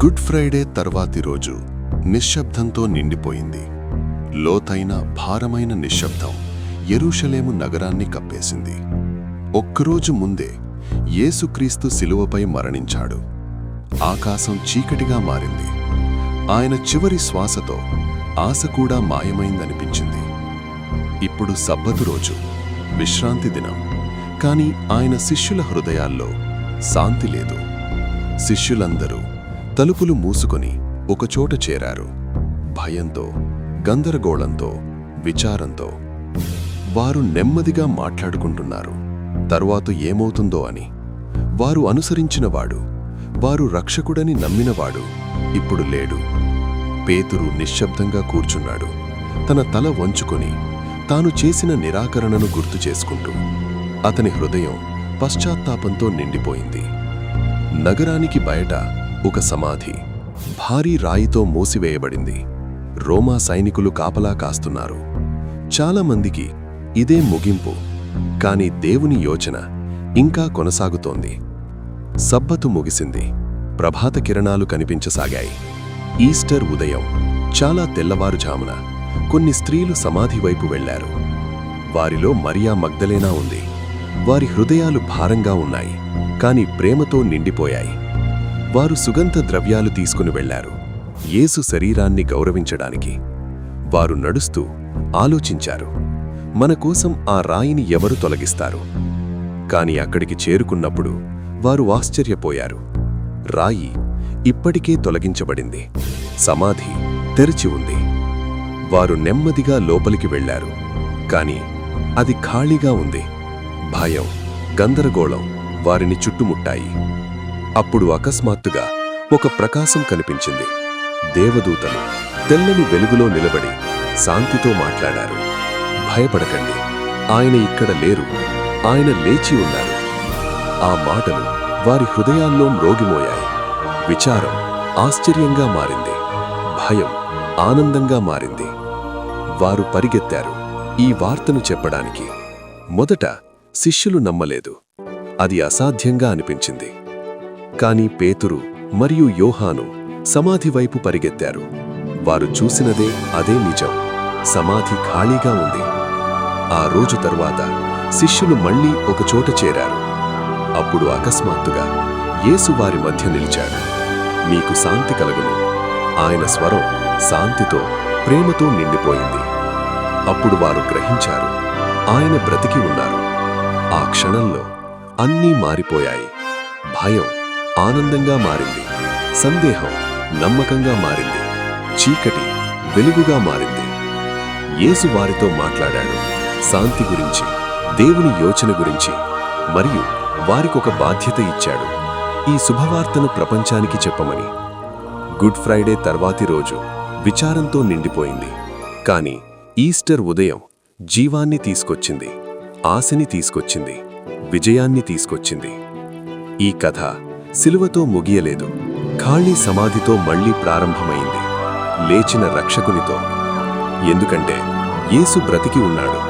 Good Friday తర్వాతి రోజు నిశ్శబ్దంతో నిండిపోయింది. లోతైన భారమైన నిశ్శబ్దం యెరూషలేము నగరాన్ని కప్పేసింది. ఒక్కరోజు ముందే యేసుక్రీస్తు శిలువపై మరణించాడు. ఆకాశం చీకటిగా మారింది. ఆయన చివరి శ్వాసతో ఆశ కూడా మాయమైందనిపించింది. ఇప్పుడు సబ్బతు రోజు, విశ్రాంతి దినం. కాని ఆయన శిష్యుల హృదయాల్లో శాంతి లేదు. శిష్యులందరూ తలుపులు మూసుకొని ఒకచోట చేరారు. భయంతో, గందరగోళంతో, విచారంతో. వారు నెమ్మదిగా మాట్లాడుకుంటున్నారు, తరువాత ఏమవుతుందో అని. వారు అనుసరించినవాడు, వారు రక్షకుడని నమ్మినవాడు ఇప్పుడు లేడు. పేతురు నిశ్శబ్దంగా కూర్చున్నాడు, తన తల వంచుకొని తాను చేసిన నిరాకరణను గుర్తు చేసుకుంటూ. అతని హృదయం పశ్చాత్తాపంతో నిండిపోయింది. నగరానికి బయట ఒక సమాధి భారీ రాయితో మూసివేయబడింది. రోమా సైనికులు కాపలా కాస్తున్నారు. చాలామందికి ఇదే ముగింపు. కాని దేవుని యోచన ఇంకా కొనసాగుతోంది. సబ్బతు ముగిసింది. ప్రభాత కిరణాలు కనిపించసాగాయి. ఈస్టర్ ఉదయం చాలా తెల్లవారుజామున కొన్ని స్త్రీలు సమాధి వైపు వెళ్లారు. వారిలో మరియా మగ్దలేనా ఉంది. వారి హృదయాలు భారంగా ఉన్నాయి, కాని ప్రేమతో నిండిపోయాయి. వారు సుగంధ ద్రవ్యాలు తీసుకుని వెళ్లారు, యేసు శరీరాన్ని గౌరవించడానికి. వారు నడుస్తూ ఆలోచించారు, మన కోసం ఆ రాయిని ఎవరు తొలగిస్తారు? కాని అక్కడికి చేరుకున్నప్పుడు వారు ఆశ్చర్యపోయారు. రాయి ఇప్పటికే తొలగించబడింది. సమాధి తెరిచి ఉంది. వారు నెమ్మదిగా లోపలికి వెళ్లారు, కాని అది ఖాళీగా ఉంది. భయం, గందరగోళం వారిని చుట్టుముట్టాయి. అప్పుడు అకస్మాత్తుగా ఒక ప్రకాశం కనిపించింది. దేవదూతలు తెల్లని వెలుగులో నిలబడి శాంతితో మాట్లాడారు. భయపడకండి, ఆయన ఇక్కడ లేరు, ఆయన లేచి ఉన్నారు. ఆ మాటలు వారి హృదయాల్లో మ్రోగిమోయాయి. విచారం ఆశ్చర్యంగా మారింది. భయం ఆనందంగా మారింది. వారు పరిగెత్తారు ఈ వార్తను చెప్పడానికి. మొదట శిష్యులు నమ్మలేదు. అది అసాధ్యంగా అనిపించింది. కాని పేతురు మరియు యోహాను సమాధి వైపు పరిగెత్తారు. వారు చూసినదే అదే నిజం. సమాధి ఖాళీగా ఉంది. ఆ రోజు తరువాత శిష్యులు మళ్లీ ఒకచోట చేరారు. అప్పుడు అకస్మాత్తుగా యేసు వారి మధ్య నిలిచాడు. మీకు శాంతి కలుగును. ఆయన స్వరం శాంతితో, ప్రేమతో నిండిపోయింది. అప్పుడు వారు గ్రహించారు, ఆయన బ్రతికి ఉన్నారు. ఆ క్షణంలో అన్నీ మారిపోయాయి. భయం ఆనందంగా మారింది. సందేహం నమ్మకంగా మారింది. చీకటి వెలుగుగా మారింది. యేసు వారితో మాట్లాడాడు, శాంతి గురించి, దేవుని యోచన గురించి, మరియు వారికొక బాధ్యత ఇచ్చాడు, ఈ శుభవార్తను ప్రపంచానికి చెప్పమని. గుడ్ ఫ్రైడే తర్వాతి రోజు విచారంతో నిండిపోయింది. కాని ఈస్టర్ ఉదయం జీవాన్ని తీసుకొచ్చింది, ఆశని తీసుకొచ్చింది, విజయాన్ని తీసుకొచ్చింది. ఈ కథ శిలువతో ముగియలేదు. ఖాళీ సమాధితో మళ్లీ ప్రారంభమైంది, లేచిన రక్షకునితో. ఎందుకంటే యేసు బ్రతికి ఉన్నాడు.